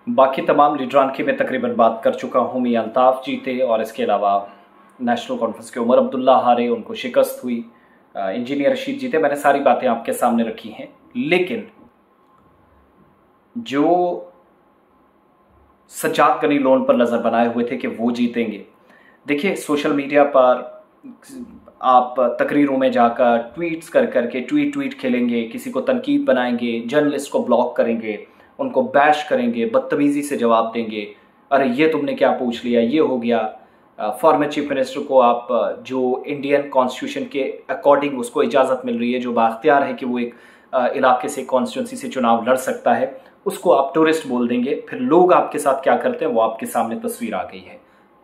बाकी तमाम लीडरान की मैं तकरीबन बात कर चुका हूँ। मियां अल्ताफ़ जीते और इसके अलावा नेशनल कॉन्फ्रेंस के उमर अब्दुल्ला हारे, उनको शिकस्त हुई। इंजीनियर रशीद जीते। मैंने सारी बातें आपके सामने रखी हैं, लेकिन जो सज्जाद गनी लोन पर नज़र बनाए हुए थे कि वो जीतेंगे, देखिए सोशल मीडिया पर आप तकरीरों में जाकर ट्वीट्स कर करके ट्वीट खेलेंगे, किसी को तनकीद बनाएंगे, जर्नलिस्ट को ब्लॉक करेंगे, उनको बैश करेंगे, बदतमीज़ी से जवाब देंगे, अरे ये तुमने क्या पूछ लिया, ये हो गया। फॉर्मर चीफ मिनिस्टर को आप जो इंडियन कॉन्स्टिट्यूशन के अकॉर्डिंग उसको इजाज़त मिल रही है, जो बाख्तियार है कि वो एक इलाके से कॉन्स्टिट्यूंसी से चुनाव लड़ सकता है, उसको आप टूरिस्ट बोल देंगे। फिर लोग आपके साथ क्या करते हैं वो आपके सामने तस्वीर आ गई है।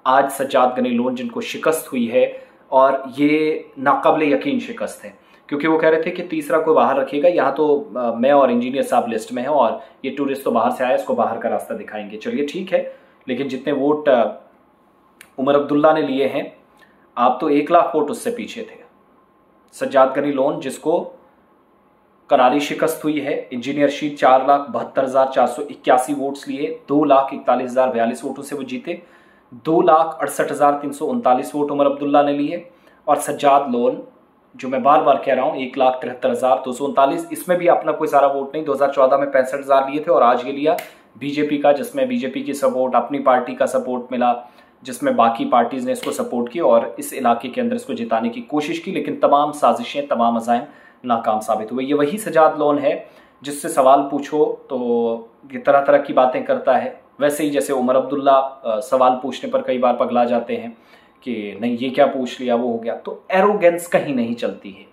आज सज्जाद गनी लोन जिनको शिकस्त हुई है, और ये नाकाबिले यकीन शिकस्त है, क्योंकि वो कह रहे थे कि तीसरा कोई बाहर रखेगा। यहाँ तो मैं और इंजीनियर साहब लिस्ट में हैं और ये टूरिस्ट तो बाहर से आया, इसको बाहर का रास्ता दिखाएंगे। चलिए ठीक है, लेकिन जितने वोट उमर अब्दुल्ला ने लिए हैं, आप तो 1 लाख वोट उससे पीछे थे। सज्जाद गनी लोन जिसको करारी शिकस्त हुई है, इंजीनियर रशीद 4,72,481 वोट्स लिए, 2,41,042 वोटों से वो जीते। 2,68,339 वोट उमर अब्दुल्ला ने लिए। और सज्जाद लोन जो मैं बार बार कह रहा हूँ 1,73,239, इसमें भी अपना कोई सारा वोट नहीं। 2014 में 65,000 लिए थे और आज ये लिया बीजेपी का, जिसमें बीजेपी की सपोर्ट, अपनी पार्टी का सपोर्ट मिला, जिसमें बाकी पार्टीज ने इसको सपोर्ट किया और इस इलाके के अंदर इसको जिताने की कोशिश की, लेकिन तमाम साजिशें, तमाम अज़ाइम नाकाम साबित हुए। ये वही सज्जाद लोन है जिससे सवाल पूछो तो ये तरह तरह की बातें करता है। वैसे ही जैसे उमर अब्दुल्ला सवाल पूछने पर कई बार पगला जाते हैं कि नहीं ये क्या पूछ लिया, वो हो गया। तो एरोगेंस कहीं नहीं चलती है।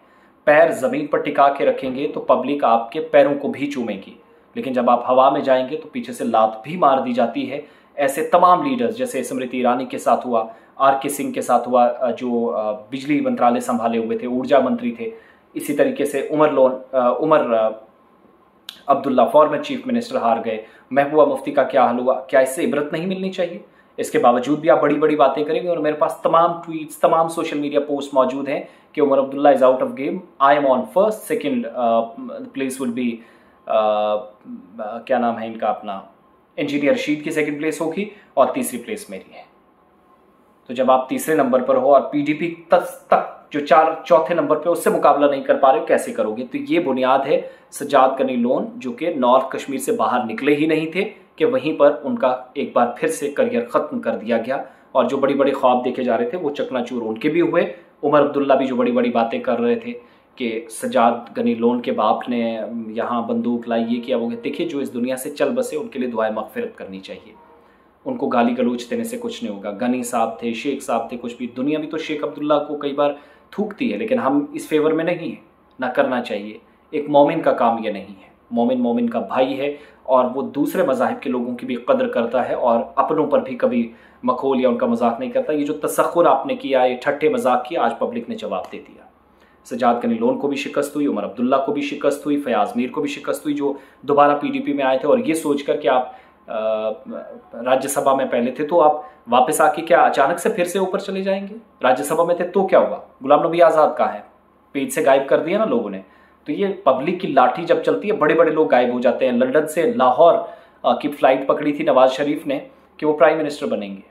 पैर ज़मीन पर टिका के रखेंगे तो पब्लिक आपके पैरों को भी चूमेगी, लेकिन जब आप हवा में जाएंगे तो पीछे से लात भी मार दी जाती है। ऐसे तमाम लीडर्स, जैसे स्मृति ईरानी के साथ हुआ, RK सिंह के साथ हुआ जो बिजली मंत्रालय संभाले हुए थे, ऊर्जा मंत्री थे। इसी तरीके से Omar Abdullah former chief minister हार गए। महबूबा मुफ्ती का क्या हाल हुआ? क्या इससे इबरत नहीं मिलनी चाहिए? इसके बावजूद भी आप बड़ी बड़ी बातें करेंगे। और मेरे पास तमाम ट्वीट्स, तमाम सोशल मीडिया पोस्ट मौजूद हैं कि Omar Abdullah is out of game, I am on first, second place will be क्या नाम है इनका, अपना इंजीनियर रशीद की सेकंड प्लेस होगी और तीसरी प्लेस मेरी है। तो जब आप तीसरे नंबर पर हो और PDP तक जो चौथे नंबर पे उससे मुकाबला नहीं कर पा रहे, कैसे करोगे? तो ये बुनियाद है सज्जाद गनी लोन, जो कि नॉर्थ कश्मीर से बाहर निकले ही नहीं थे, कि वहीं पर उनका एक बार फिर से करियर खत्म कर दिया गया। और जो बड़ी बड़ी ख्वाब देखे जा रहे थे वो चकनाचूर उनके भी हुए। उमर अब्दुल्ला भी जो बड़ी बड़ी बातें कर रहे थे कि सज्जाद गनी लोन के बाप ने यहाँ बंदूक लाई, ये किया, वो किया। देखिए, जो इस दुनिया से चल बसे उनके लिए दुआए मगफिरत करनी चाहिए। उनको गाली गलोच देने से कुछ नहीं होगा। गनी साहब थे, शेख साहब थे, कुछ भी। दुनिया भी तो शेख अब्दुल्ला को कई बार थूकती है, लेकिन हम इस फेवर में नहीं है, ना करना चाहिए। एक मोमिन का काम ये नहीं है। मोमिन का भाई है और वो दूसरे मज़ाहिब के लोगों की भी कदर करता है और अपनों पर भी कभी मखौल या उनका मजाक नहीं करता। ये जो तसख्खुर आपने किया, ये ठट्ठे मजाक किया, आज पब्लिक ने जवाब दे दिया। सज्जाद गनी लोन को भी शिकस्त हुई, उमर अब्दुल्ला को भी शिकस्त हुई, फयाज मीर को भी शिकस्त हुई, जो दोबारा PDP में आए थे। और ये सोचकर कि आप राज्यसभा में पहले थे, तो आप वापस आके क्या अचानक से फिर से ऊपर चले जाएंगे? राज्यसभा में थे तो क्या हुआ? गुलाम नबी आज़ाद कहाँ है? पेज से गायब कर दिया ना लोगों ने। तो ये पब्लिक की लाठी जब चलती है, बड़े बड़े लोग गायब हो जाते हैं। लंदन से लाहौर की फ्लाइट पकड़ी थी नवाज शरीफ ने कि वो प्राइम मिनिस्टर बनेंगे,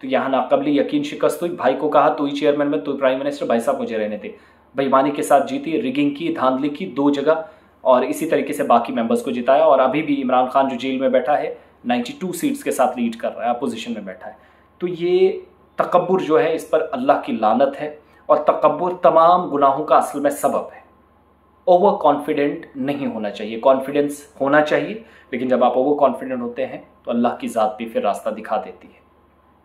तो यहाँ नाकबली यकीन शिकस्त हुई। भाई को कहा तू ही चेयरमैन में, तू प्राइम मिनिस्टर, भाई साहब मुझे रहने थे। बेईमानी के साथ जीती, रिगिंग की, धांधली की 2 जगह, और इसी तरीके से बाकी मेंबर्स को जिताया। और अभी भी इमरान खान जो जेल में बैठा है 92 सीट्स के साथ लीड कर रहा है, अपोजिशन में बैठा है। तो ये तकब्बुर जो है, इस पर अल्लाह की लानत है। और तकब्बुर तमाम गुनाहों का असल में सबब है। ओवर कॉन्फिडेंट नहीं होना चाहिए, कॉन्फिडेंस होना चाहिए, लेकिन जब आप ओवर कॉन्फिडेंट होते हैं तो अल्लाह की ज़ात भी फिर रास्ता दिखा देती है।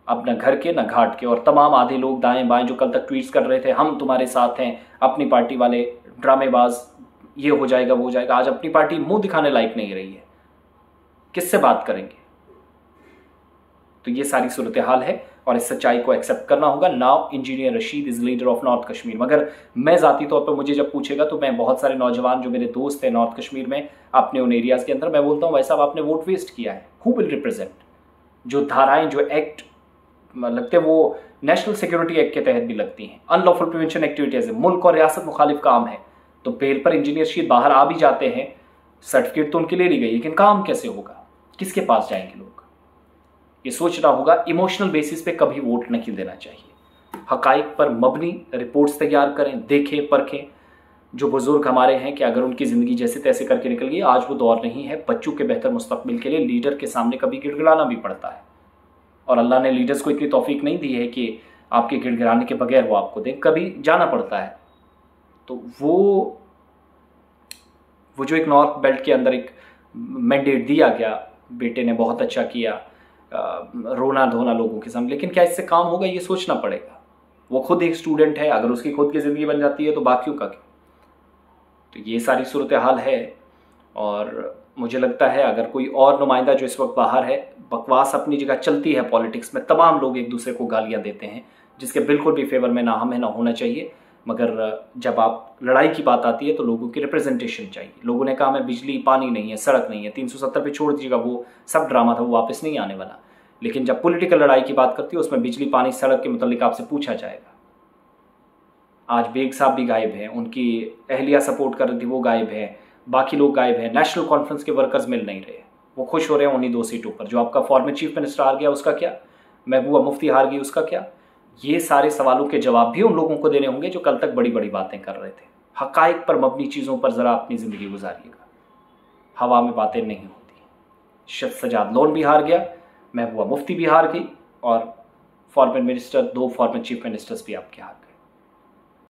अब न घर के न घाट के। और तमाम आधे लोग दाएं बाएं जो कल तक ट्वीट्स कर रहे थे हम तुम्हारे साथ हैं, अपनी पार्टी वाले ड्रामेबाज, ये हो जाएगा वो हो जाएगा, आज अपनी पार्टी मुंह दिखाने लायक नहीं रही है, किससे बात करेंगे? तो ये सारी सूरत हाल है और इस सच्चाई को एक्सेप्ट करना होगा। Now engineer Rashid is leader of north Kashmir. मगर मैं ज़ाती तौर पर, मुझे जब पूछेगा तो मैं बहुत सारे नौजवान जो मेरे दोस्त हैं नॉर्थ कश्मीर में, अपने उन एरियाज़ के अंदर, मैं बोलता हूँ भाई साहब आपने वोट वेस्ट किया है। Who will represent? जो धाराएं, जो एक्ट लगते हैं वो नेशनल सिक्योरिटी एक्ट के तहत भी लगती हैं। अनलॉफुल प्रिवेंशन एक्टिविटीज़ है, मुल्क और रियासत मुखालिफ काम है। तो बेल पर इंजीनियर रशीद बाहर आ भी जाते हैं, सर्टिफिकेट तो उनके लिए ली गई, लेकिन काम कैसे होगा? किसके पास जाएंगे लोग? ये सोचना होगा। इमोशनल बेसिस पे कभी वोट नहीं देना चाहिए। हकाइक पर मबनी रिपोर्ट्स तैयार करें, देखें, परखें। जो बुजुर्ग हमारे हैं कि अगर उनकी ज़िंदगी जैसे तैसे करके निकल गई, आज वो दौर नहीं है। बच्चों के बेहतर मुस्तकबिल के लिए लीडर के सामने कभी गिड़गिड़ाना भी पड़ता है, और अल्लाह ने लीडर्स को इतनी तौफीक नहीं दी है कि आपके गिड़गिड़ाने के बगैर वो आपको दें, कभी जाना पड़ता है। तो वो जो एक नॉर्थ बेल्ट के अंदर एक मैंडेट दिया गया, बेटे ने बहुत अच्छा किया, रोना धोना लोगों के सामने, लेकिन क्या इससे काम होगा? ये सोचना पड़ेगा। वो खुद एक स्टूडेंट है, अगर उसकी खुद की ज़िंदगी बन जाती है तो बाकियों का क्या? तो ये सारी सूरत हाल है। और मुझे लगता है अगर कोई और नुमाइंदा जो इस वक्त बाहर है, बकवास अपनी जगह चलती है पॉलिटिक्स में, तमाम लोग एक दूसरे को गालियां देते हैं जिसके बिल्कुल भी फेवर में ना हमें ना होना चाहिए, मगर जब आप लड़ाई की बात आती है तो लोगों की रिप्रेजेंटेशन चाहिए। लोगों ने कहा हमें बिजली, पानी नहीं है, सड़क नहीं है, 370 पे छोड़ दीजिएगा, वो सब ड्रामा था, वो वापस नहीं आने वाला। लेकिन जब पॉलिटिकल लड़ाई की बात करती है उसमें बिजली, पानी, सड़क के मुतालिक आपसे पूछा जाएगा। आज बेग साहब भी गायब हैं, उनकी अहलिया सपोर्ट कर रही थी, वो गायब है, बाकी लोग गायब हैं। नेशनल कॉन्फ्रेंस के वर्कर्स मिल नहीं रहे, वो खुश हो रहे हैं उन्हीं 2 सीटों पर। जो आपका फॉर्मर चीफ मिनिस्टर हार गया उसका क्या? महबूबा मुफ्ती हार गई उसका क्या? ये सारे सवालों के जवाब भी उन लोगों को देने होंगे जो कल तक बड़ी बड़ी बातें कर रहे थे। हकाइक पर मबनी चीज़ों पर ज़रा अपनी ज़िंदगी गुजारिएगा, हवा में बातें नहीं होती। सजाद लोन भी हार गया, महबूबा मुफ्ती भी हार गई, और former minister, 2 former chief ministers भी आपके हाथ।